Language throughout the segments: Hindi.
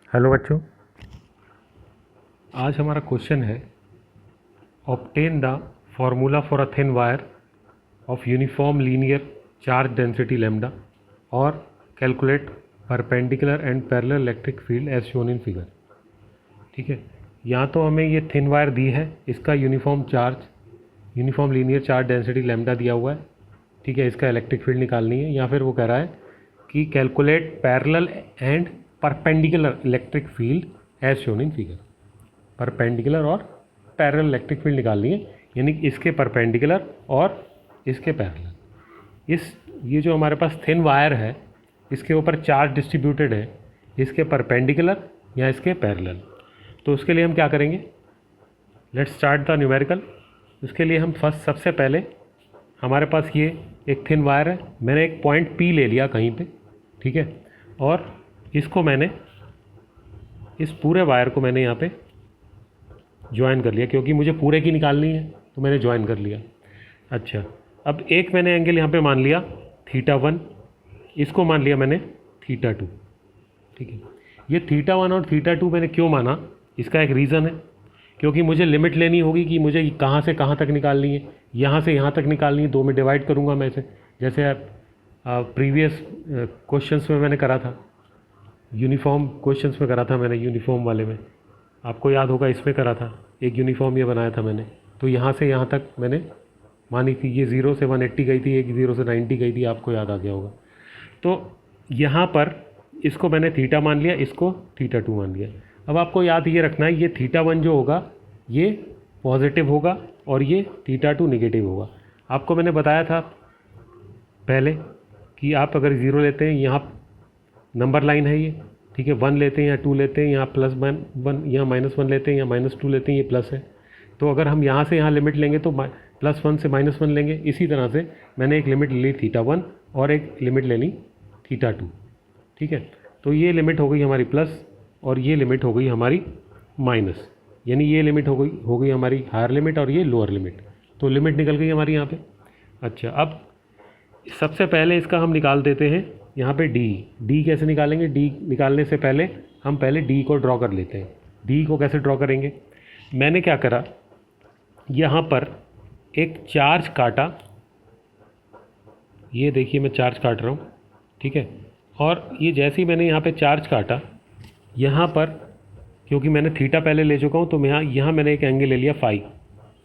हेलो बच्चों, आज हमारा क्वेश्चन है obtain the formula for a thin wire of uniform linear charge density lambda और calculate perpendicular and parallel electric field as shown in figure. ठीक है, यहाँ तो हमें ये थिन वायर दी है, इसका uniform linear charge density lambda दिया हुआ है। ठीक है, इसका इलेक्ट्रिक फील्ड निकालनी है, या फिर वो कह रहा है कि calculate parallel and perpendicular electric field as shown in figure. Perpendicular और पैरेलल इलेक्ट्रिक फील्ड निकालनी है, यानी कि इसके परपेंडिकुलर और इसके पैरेलल। ये जो हमारे पास थिन वायर है, इसके ऊपर चार्ज डिस्ट्रीब्यूटेड है, इसके परपेंडिकुलर या इसके पैरेलल। तो उसके लिए हम क्या करेंगे, लेट्स स्टार्ट द न्यूमेरिकल। उसके लिए हम सबसे पहले हमारे पास ये एक थिन वायर है, मैंने एक पॉइंट P ले लिया कहीं पे। ठीक है, और इसको मैंने इस पूरे वायर को मैंने यहाँ पे ज्वाइन कर लिया, क्योंकि मुझे पूरे की निकालनी है तो मैंने ज्वाइन कर लिया। अच्छा, अब एक मैंने एंगल यहाँ पे मान लिया θ1, इसको मान लिया मैंने θ2। ठीक है, ये θ1 और θ2 मैंने क्यों माना, इसका एक रीज़न है, क्योंकि मुझे लिमिट लेनी होगी कि मुझे कहाँ से कहाँ तक निकालनी है। यहाँ से यहाँ तक निकालनी है, दो में डिवाइड करूँगा मैं इसे, जैसे प्रीवियस क्वेश्चंस में मैंने करा था, यूनिफॉर्म क्वेश्चंस में करा था मैंने, यूनिफॉर्म वाले में आपको याद होगा, इसमें करा था, एक यूनिफॉर्म ये बनाया था मैंने। तो यहाँ से यहाँ तक मैंने मानी थी, ये 0 से 180 गई थी, एक 0 से 90 गई थी, आपको याद आ गया होगा। तो यहाँ पर इसको मैंने थीटा मान लिया, इसको θ2 मान लिया। अब आपको याद ये रखना है, ये θ1 जो होगा ये पॉजिटिव होगा और ये θ2 निगेटिव होगा। आपको मैंने बताया था पहले कि आप अगर 0 लेते हैं, यहाँ नंबर लाइन है ये, ठीक है, 1 लेते हैं या 2 लेते हैं, यहाँ +1 यहाँ -1 लेते हैं या -2 लेते हैं, ये प्लस है। तो अगर हम यहाँ से यहाँ लिमिट लेंगे तो +1 से -1 लेंगे। इसी तरह से मैंने एक लिमिट ले ली θ1 और एक लिमिट ले ली θ2। ठीक है, तो ये लिमिट हो गई हमारी प्लस और ये लिमिट हो गई हमारी माइनस, यानी ये लिमिट हो गई हमारी हायर लिमिट और ये लोअर लिमिट। तो लिमिट निकल गई हमारी यहाँ पे। अच्छा, अब सबसे पहले इसका हम निकाल देते हैं यहाँ पे डी कैसे निकालेंगे। डी निकालने से पहले हम पहले डी को ड्रॉ कर लेते हैं। डी को कैसे ड्रॉ करेंगे, मैंने क्या करा, यहाँ पर एक चार्ज काटा, ये देखिए मैं चार्ज काट रहा हूँ। ठीक है, और ये जैसे ही मैंने यहाँ पे चार्ज काटा, यहाँ पर क्योंकि मैंने थीटा पहले ले चुका हूँ तो मैं यहाँ मैंने एक एंगल ले लिया फाई।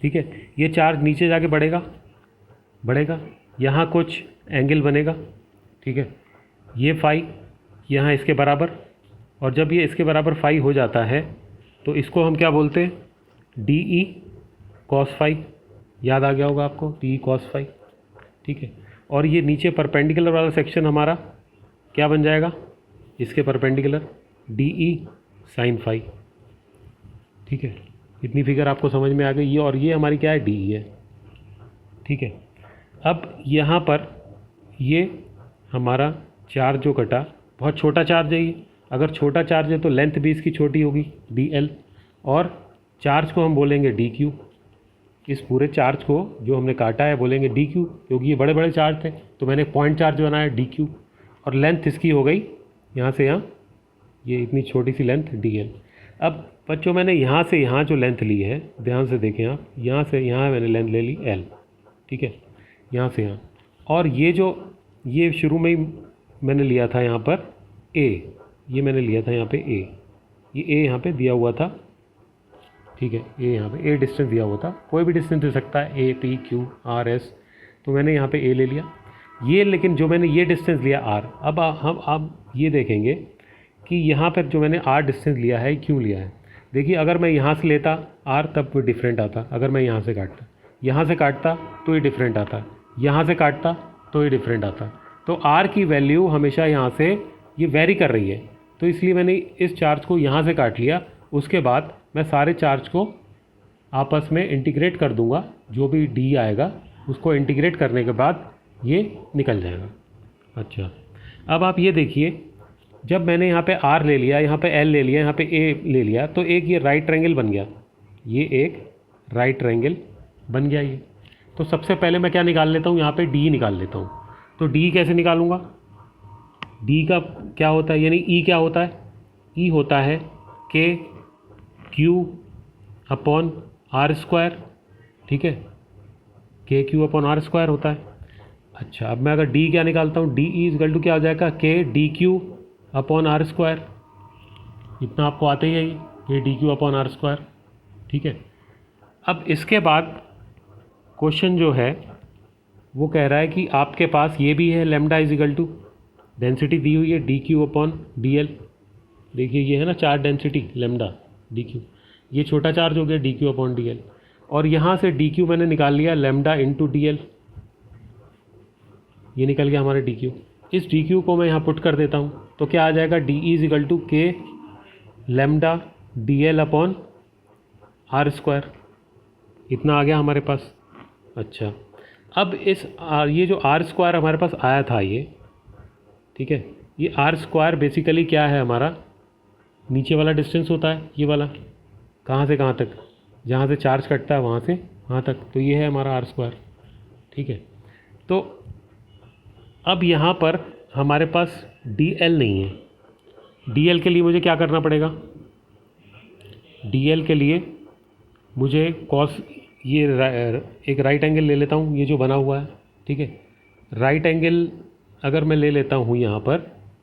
ठीक है, ये चार्ज नीचे जाके बढ़ेगा, यहाँ कुछ एंगल बनेगा। ठीक है, ये फाई यहाँ इसके बराबर, और जब ये इसके बराबर फाई हो जाता है तो इसको हम क्या बोलते हैं, डी ई कॉस फाई। याद आ गया होगा आपको, डी ई कॉस फाई। ठीक है, और ये नीचे परपेंडिकुलर वाला सेक्शन हमारा क्या बन जाएगा, इसके perpendicular D E sine phi. ठीक है, इतनी फिगर आपको समझ में आ गई। ये और ये हमारी क्या है, डी ई है। ठीक है, अब यहाँ पर ये हमारा चार्ज जो कटा, बहुत छोटा चार्ज है ये। अगर छोटा चार्ज है तो लेंथ भी इसकी छोटी होगी, डी एल, और चार्ज को हम बोलेंगे डी क्यू। इस पूरे चार्ज को जो हमने काटा है बोलेंगे डी क्यू, क्योंकि ये बड़े बड़े चार्ज थे तो मैंने पॉइंट चार्ज बनाया डी क्यू, और लेंथ इसकी हो गई यहाँ से यहाँ, ये इतनी छोटी सी लेंथ डी एल। अब बच्चों मैंने यहाँ से यहाँ जो लेंथ ली है, ध्यान से देखें आप, यहाँ से यहाँ मैंने लेंथ ले ली एल। ठीक है, यहाँ से यहाँ, और ये शुरू में ही मैंने लिया था यहाँ पर ए, ये मैंने लिया था यहाँ पे ए, ये ए यहाँ पे दिया हुआ था। ठीक है, ए यहाँ पे ए डिस्टेंस दिया हुआ था, कोई भी डिस्टेंस दे सकता है, A P Q R S, तो मैंने यहाँ पे ए ले लिया ये। लेकिन जो मैंने ये डिस्टेंस लिया आर, अब हम ये देखेंगे कि यहाँ पर जो मैंने आर डिस्टेंस लिया है क्यों लिया है। देखिए, अगर मैं यहाँ से लेता आर तब वो डिफरेंट आता, अगर मैं यहाँ से काटता तो ये डिफरेंट आता, यहाँ से काटता तो ये डिफरेंट आता। तो आर की वैल्यू हमेशा यहाँ से ये वेरी कर रही है, तो इसलिए मैंने इस चार्ज को यहाँ से काट लिया। उसके बाद मैं सारे चार्ज को आपस में इंटीग्रेट कर दूंगा, जो भी डी आएगा उसको इंटीग्रेट करने के बाद ये निकल जाएगा। अच्छा, अब आप ये देखिए, जब मैंने यहाँ पे आर ले लिया, यहाँ पे एल ले लिया, यहाँ पे ए ले लिया, तो एक ये राइट ट्रायंगल बन गया, ये एक राइट ट्रायंगल बन गया ये। तो सबसे पहले मैं क्या निकाल लेता हूँ, यहाँ पे डी निकाल लेता हूँ। तो डी कैसे निकालूंगा, डी का क्या होता है, यानी ई क्या होता है, ई होता है के क्यू अपॉन आर स्क्वायर, ठीक है, के क्यू अपॉन आर स्क्वायर होता है। अच्छा, अब मैं अगर डी क्या निकालता हूँ, डी ई इजकल टू क्या हो जाएगा, K D Q upon R square. इतना आपको आते ही है ये, K D Q upon R square, ठीक है। अब इसके बाद क्वेश्चन जो है वो कह रहा है कि आपके पास ये भी है लेमडा इजिकल टू, डेंसिटी दी हुई है D Q upon D L. देखिए ये है ना charge density lambda D Q, ये छोटा चार्ज हो गया D Q upon D L, और यहाँ से डी क्यू मैंने निकाल लिया लेमडा इंटू डी एल, ये निकल गया हमारा डी क्यू। इस डी क्यू को मैं यहाँ पुट कर देता हूँ तो क्या आ जाएगा, D E equal to K lambda D L upon R square, इतना आ गया हमारे पास। अच्छा, अब ये जो आर स्क्वायर हमारे पास आया था ये, ठीक है, ये आर स्क्वायर बेसिकली क्या है हमारा, नीचे वाला डिस्टेंस होता है ये वाला, कहाँ से कहाँ तक, जहाँ से चार्ज कटता है वहाँ से वहाँ तक, तो ये है हमारा आर स्क्वायर, ठीक है। तो अब यहाँ पर हमारे पास डी एल नहीं है, डी एल के लिए मुझे क्या करना पड़ेगा, डी एल के लिए मुझे कॉस, ये एक राइट एंगल ले लेता हूँ, ये जो बना हुआ है, ठीक है, राइट एंगल अगर मैं ले लेता हूँ यहाँ पर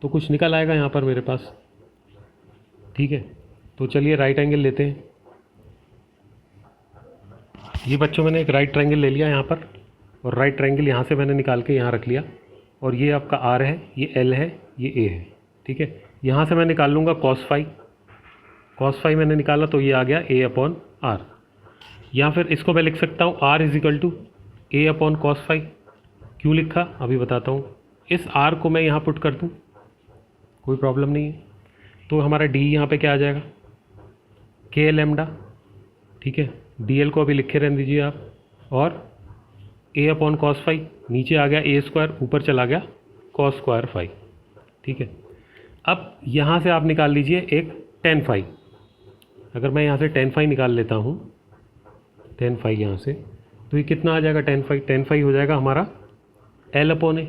तो कुछ निकल आएगा यहाँ पर मेरे पास, ठीक है। तो चलिए राइट एंगल लेते हैं। ये बच्चों मैंने एक राइट ट्रायंगल ले लिया यहाँ पर, और राइट ट्रायंगल यहाँ से मैंने निकाल के यहाँ रख लिया, और ये आपका आर है, ये एल है, ये ए है, ठीक है। यहाँ से मैं निकाल लूँगा कॉस फाई, कॉस फाई मैंने निकाला तो ये आ गया ए अपॉन आर, या फिर इसको मैं लिख सकता हूँ R is equal to A upon cos phi. क्यों लिखा अभी बताता हूँ। इस आर को मैं यहाँ पुट कर दूँ, कोई प्रॉब्लम नहीं है। तो हमारा डी यहाँ पे क्या आ जाएगा, के लेमडा, ठीक है, डी एल को अभी लिखे रहने दीजिए आप, और ए अपॉन कॉस फाई, नीचे आ गया ए स्क्वायर, ऊपर चला गया कॉस स्क्वायर फाई, ठीक है। अब यहाँ से आप निकाल लीजिए एक टेन फाई, अगर मैं यहाँ से टेन फाई निकाल लेता हूँ, टेन फाई यहाँ से, तो ये कितना आ जाएगा, टेन फाई हो जाएगा हमारा एल अपॉन ए,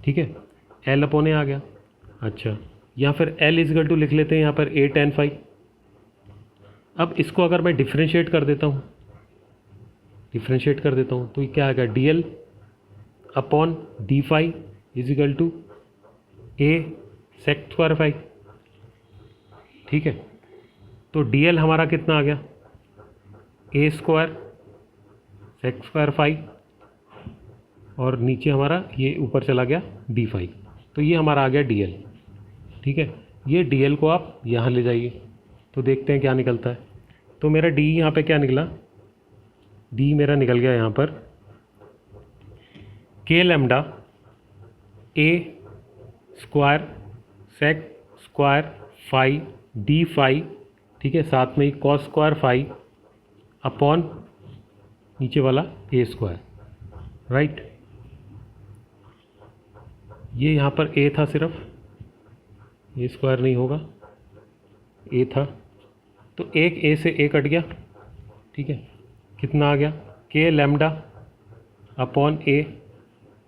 ठीक है, एल अपॉन ए आ गया। अच्छा, या फिर एल इजगल टू लिख लेते हैं यहाँ पर ए टेन फाई। अब इसको अगर मैं डिफ्रेंशिएट कर देता हूँ, तो ये क्या आ गया, D L upon D phi equal to A sec square phi, ठीक है। तो डी एल हमारा कितना आ गया, A square sec square phi, और नीचे हमारा ये ऊपर चला गया डी फाई, तो ये हमारा आ गया डी एल, ठीक है। ये डी एल को आप यहाँ ले जाइए तो देखते हैं क्या निकलता है। तो मेरा डी यहाँ पे क्या निकला, डी मेरा निकल गया यहाँ पर के lambda a square sec square phi D phi, ठीक है, साथ में ही कॉस स्क्वायर फाई अपॉन नीचे वाला ए स्क्वायर, राइट। ये यहाँ पर ए था, सिर्फ ए स्क्वायर नहीं होगा, ए था, तो एक ए से ए कट गया, ठीक है। कितना आ गया, के लेमडा अपॉन ए,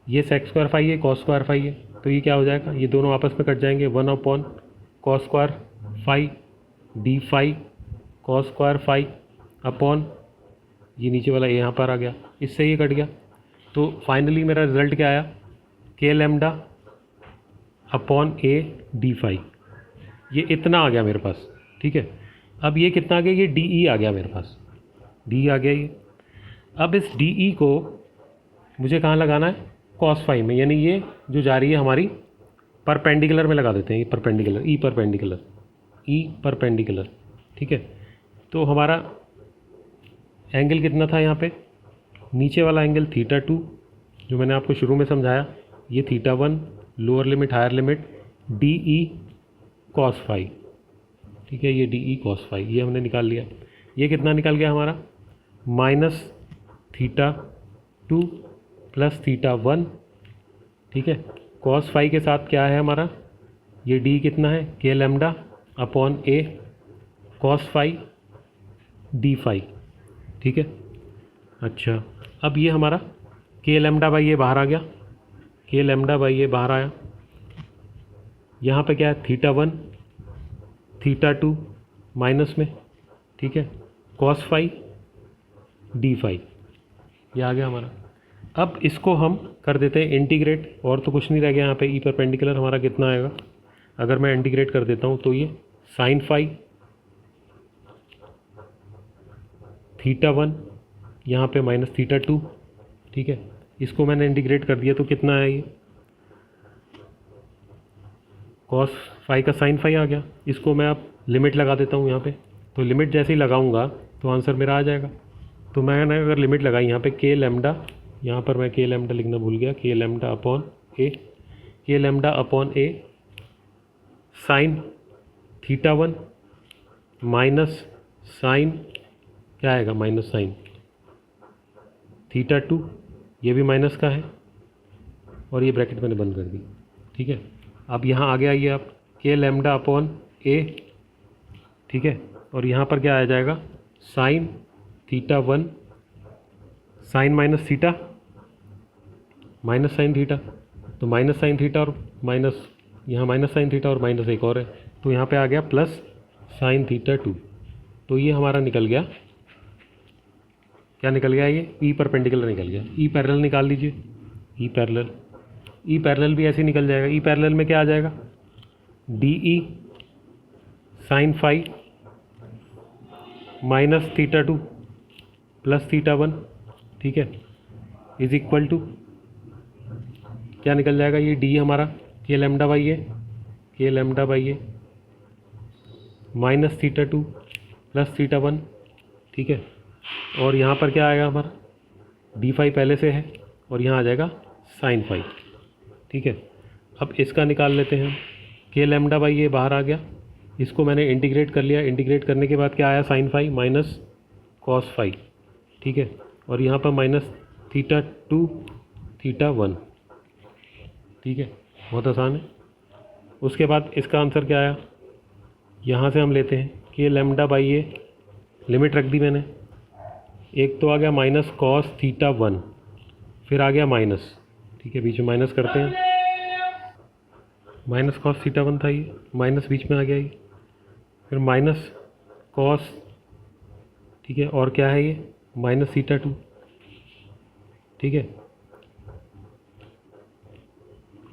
ये सेक स्क्वायर फाई है, कॉस स्क्वायर फाई है, तो ये क्या हो जाएगा, ये दोनों आपस में कट जाएंगे, one upon cos square phi D phi cos square phi upon ये नीचे वाला ए यहाँ पर आ गया, इससे ये कट गया। तो फाइनली मेरा रिजल्ट क्या आया, K lambda upon A D phi, ये इतना आ गया मेरे पास, ठीक है। अब ये कितना आ गया, ये डी ई आ गया मेरे पास, डी आ गया ये। अब इस डी ई को मुझे कहाँ लगाना है, कॉस फाई में, यानी ये जो जा रही है हमारी परपेंडिकुलर में लगा देते हैं, ये परपेंडिकुलर, ई परपेंडिकुलर, ठीक है। तो हमारा एंगल कितना था यहाँ पे, नीचे वाला एंगल θ2 जो मैंने आपको शुरू में समझाया, ये θ1 lower limit higher limit d e cos phi, ठीक है, ये डी ई कॉस फाई, ये हमने निकाल लिया। ये कितना निकल गया हमारा, माइनस θ2 प्लस θ1, ठीक है। कॉस फाई के साथ क्या है हमारा, ये डी कितना है, के lambda upon a cos phi D phi, ठीक है। अच्छा, अब ये हमारा के लेमडा बाई ये बाहर आ गया, के लेमडा बाई ये बाहर आया। यहाँ पे क्या है, θ1 थीटा 2 माइनस में, ठीक है, कॉस फाई डी फाई, ये आ गया हमारा। अब इसको हम कर देते हैं इंटीग्रेट, और तो कुछ नहीं रह गया यहाँ पे। ई परपेंडिकुलर हमारा कितना आएगा, अगर मैं इंटीग्रेट कर देता हूँ तो ये साइन फाई थीटा 1 यहाँ पे माइनस थीटा 2, ठीक है। इसको मैंने इंटीग्रेट कर दिया तो कितना है ये, कॉस फाई का साइन फाई आ गया। इसको मैं अब लिमिट लगा देता हूँ यहाँ पे, तो लिमिट जैसे ही लगाऊंगा तो आंसर मेरा आ जाएगा। तो मैंने अगर लिमिट लगाई यहाँ पे के लैम्डा, यहाँ पर मैं के लैम्डा लिखना भूल गया, के लैम्डा अपॉन ए साइन थीटा 1 माइनस साइन, क्या आएगा, माइनस साइन थीटा 2, ये भी माइनस का है, और ये ब्रैकेट मैंने बंद कर दी, ठीक है। अब यहाँ आ गया ये आप के लैम्डा अपॉन ए, ठीक है, और यहाँ पर क्या आ जाएगा, sine theta 1 sine minus theta minus sine theta, तो माइनस साइन थीटा और माइनस, यहाँ माइनस साइन थीटा और माइनस एक और है, तो यहाँ पे आ गया प्लस साइन थीटा 2। तो ये हमारा निकल गया, क्या निकल गया, ये ई परपेंडिकुलर निकल गया। ई पैरेलल निकाल लीजिए, ई पैरेलल भी ऐसे ही निकल जाएगा। ई पैरेलल में क्या आ जाएगा, D E sine phi minus theta 2 plus theta 1, ठीक है, इज इक्वल टू क्या निकल जाएगा, ये डी हमारा के lambda by A minus theta 2 plus theta 1, ठीक है। और यहाँ पर क्या आएगा हमारा, डी फाई पहले से है, और यहाँ आ जाएगा साइन फाई, ठीक है। अब इसका निकाल लेते हैं, के लैम्डा बाई ए बाहर आ गया, इसको मैंने इंटीग्रेट कर लिया। इंटीग्रेट करने के बाद क्या आया, sine phi minus cos phi, ठीक है, और यहाँ पर माइनस थीटा 2 थीटा 1, ठीक है, बहुत आसान है। उसके बाद इसका आंसर क्या आया, यहाँ से हम लेते हैं के लैम्डा बाई ए, लिमिट रख दी मैंने, एक तो आ गया माइनस कॉस थीटा 1, फिर आ गया माइनस, ठीक है, बीच में माइनस करते हैं, माइनस कॉस थीटा 1 था, ये माइनस बीच में आ गया ये, फिर माइनस कॉस, ठीक है, और क्या है ये, माइनस थीटा 2, ठीक है,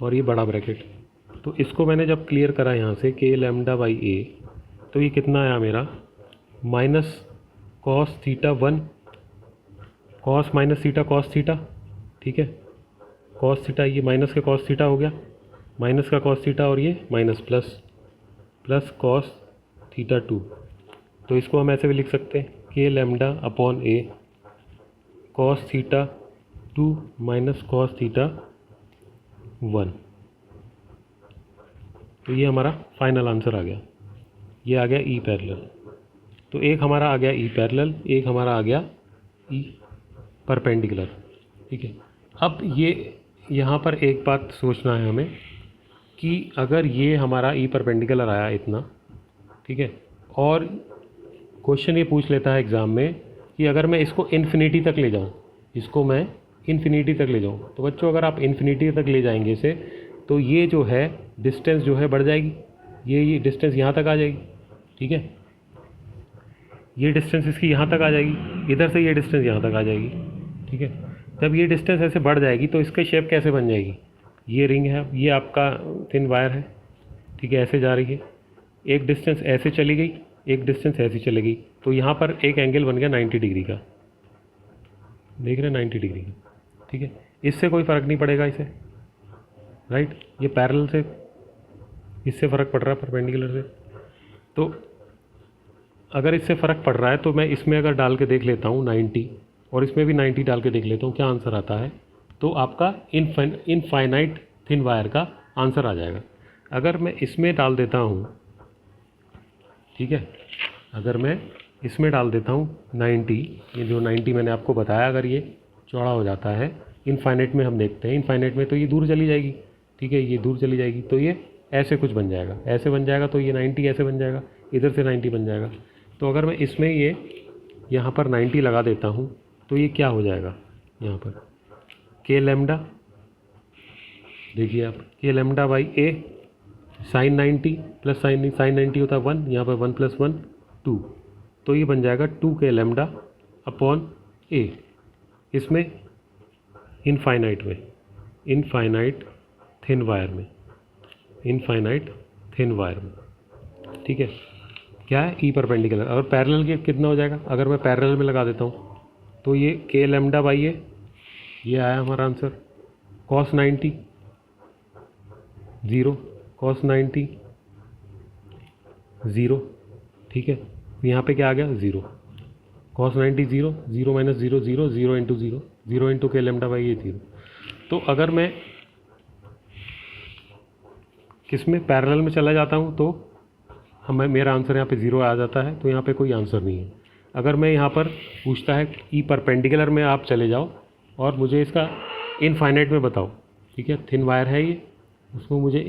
और ये बड़ा ब्रैकेट। तो इसको मैंने जब क्लियर करा यहाँ से के लैम्डा बाई ए, तो ये कितना आया मेरा, minus cos theta 1 cos minus theta cos theta, ठीक है, कॉस थीटा, ये माइनस का कॉस थीटा हो गया, माइनस का कॉस थीटा, और ये माइनस प्लस कॉस थीटा 2। तो इसको हम ऐसे भी लिख सकते हैं, के lambda upon a cos theta 2 minus cos theta 1। तो ये हमारा फाइनल आंसर आ गया, ये आ गया ई पैरेलल। तो एक हमारा आ गया ई पैरेलल, एक हमारा आ गया ई परपेंडिकुलर, ठीक है। अब ये यहाँ पर एक बात सोचना है हमें कि अगर ये हमारा ई परपेंडिकुलर आया इतना, ठीक है, और क्वेश्चन ये पूछ लेता है एग्ज़ाम में कि अगर मैं इसको इन्फिनिटी तक ले जाऊँ, इसको मैं इन्फिनिटी तक ले जाऊँ, तो बच्चों अगर आप इन्फिनिटी तक ले जाएंगे इसे, तो ये जो है डिस्टेंस जो है बढ़ जाएगी, ये डिस्टेंस यहाँ तक आ जाएगी, ठीक है, ये डिस्टेंस इसकी यहाँ तक आ जाएगी, इधर से ये डिस्टेंस यहाँ तक आ जाएगी, ठीक है। जब ये डिस्टेंस ऐसे बढ़ जाएगी तो इसकी शेप कैसे बन जाएगी, ये रिंग है, ये आपका थिन वायर है, ठीक है, ऐसे जा रही है, एक डिस्टेंस ऐसे चली गई, एक डिस्टेंस ऐसी चली गई, तो यहाँ पर एक एंगल बन गया 90 डिग्री का, देख रहे हैं 90 डिग्री का, ठीक है। इससे कोई फ़र्क नहीं पड़ेगा इसे, राइट, ये पैरेलल से इससे फ़र्क पड़ रहा है परपेंडिकुलर से। तो अगर इससे फ़र्क पड़ रहा है तो मैं इसमें अगर डाल के देख लेता हूँ 90, और इसमें भी 90 डाल के देख लेता हूँ, क्या आंसर आता है, तो आपका इनफाइनाइट थिन वायर का आंसर आ जाएगा। अगर मैं इसमें डाल देता हूँ, ठीक है, अगर मैं इसमें डाल देता हूँ 90, ये जो 90 मैंने आपको बताया, अगर ये चौड़ा हो जाता है, इनफाइनाइट में हम देखते हैं, इनफाइनाइट में तो ये दूर चली जाएगी, ठीक है, ये दूर चली जाएगी, तो ये ऐसे कुछ बन जाएगा, ऐसे बन जाएगा, तो ये 90 ऐसे बन जाएगा, इधर से 90 बन जाएगा। तो अगर मैं इसमें ये यहाँ पर 90 लगा देता हूँ, तो ये क्या हो जाएगा, यहाँ पर के लैम्डा, देखिए आप, K lambda by A sine 90 plus sine 90 होता है 1, यहाँ पर 1 + 1 2, तो ये बन जाएगा 2k लैम्डा अपॉन a। इसमें इनफाइनाइट में, इनफाइनाइट थिन वायर में, इनफाइनाइट थिन वायर में, ठीक है। क्या है? E perpendicular. अगर पैरेलल के कितना हो जाएगा? अगर मैं पैरेलल में लगा देता हूँ तो ये k लैम्डा बाई ए, ये आया हमारा आंसर। cos 90 0, cos 90 0, ठीक है। यहाँ पे क्या आ गया? 0। cos 90 0, 0 - 0 0, 0 × 0, 0 × k लैम्डा बाई ए 0। तो अगर मैं किस में पैरेलल में चला जाता हूँ तो हमें मेरा आंसर यहाँ पे 0 आ जाता है, तो यहाँ पे कोई आंसर नहीं है। अगर मैं यहाँ पर पूछता है ई परपेंडिकुलर में आप चले जाओ और मुझे इसका इनफाइनाइट में बताओ, ठीक है, थिन वायर है ये, उसको मुझे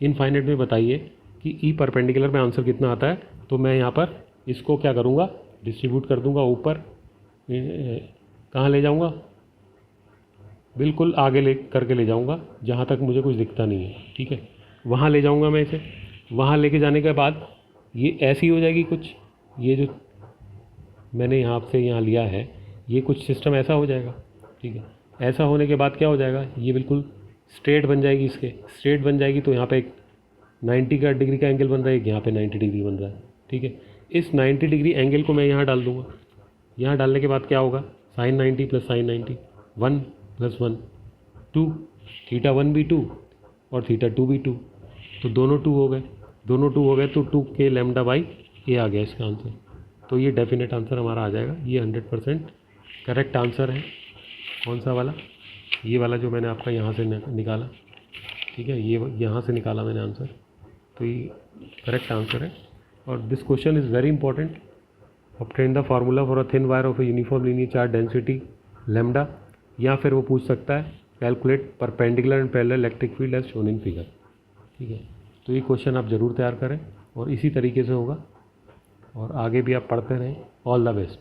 इनफाइनाइट में बताइए कि ई परपेंडिकुलर में आंसर कितना आता है, तो मैं यहाँ पर इसको क्या करूँगा? डिस्ट्रीब्यूट कर दूँगा ऊपर। कहाँ ले जाऊँगा? बिल्कुल आगे ले करके ले जाऊँगा जहाँ तक मुझे कुछ दिखता नहीं है, ठीक है, वहाँ ले जाऊँगा मैं इसे। वहाँ लेके जाने के बाद ये ऐसी हो जाएगी कुछ, ये जो मैंने यहाँ से यहाँ लिया है ये कुछ सिस्टम ऐसा हो जाएगा, ठीक है। ऐसा होने के बाद क्या हो जाएगा? ये बिल्कुल स्ट्रेट बन जाएगी, इसके स्ट्रेट बन जाएगी, तो यहाँ पे एक 90 डिग्री का एंगल बन रहा है, यहाँ पे 90 डिग्री बन रहा है, ठीक है। इस 90 डिग्री एंगल को मैं यहाँ डाल दूँगा। यहाँ डालने के बाद क्या होगा? साइन 90 प्लस साइन 90, 1 + 1 2, थीटा 1 भी 2 और थीटा 2 भी 2, तो दोनों 2 हो गए, दोनों 2 हो गए, तो 2k लैम्डा बाई ए आ गया इसका आंसर। तो ये डेफिनेट आंसर हमारा आ जाएगा। ये 100% करेक्ट आंसर है। कौन सा वाला? ये वाला जो मैंने आपका यहाँ से निकाला, ठीक है, ये यहाँ से निकाला मैंने आंसर, तो ये करेक्ट आंसर है। और this question is very important. Obtain the formula for a thin wire of a uniform linear charge density lambda, या फिर वो पूछ सकता है calculate perpendicular and parallel electric field as shown in figure, ठीक है। तो ये क्वेश्चन आप ज़रूर तैयार करें और इसी तरीके से होगा, और आगे भी आप पढ़ते रहें। All the best.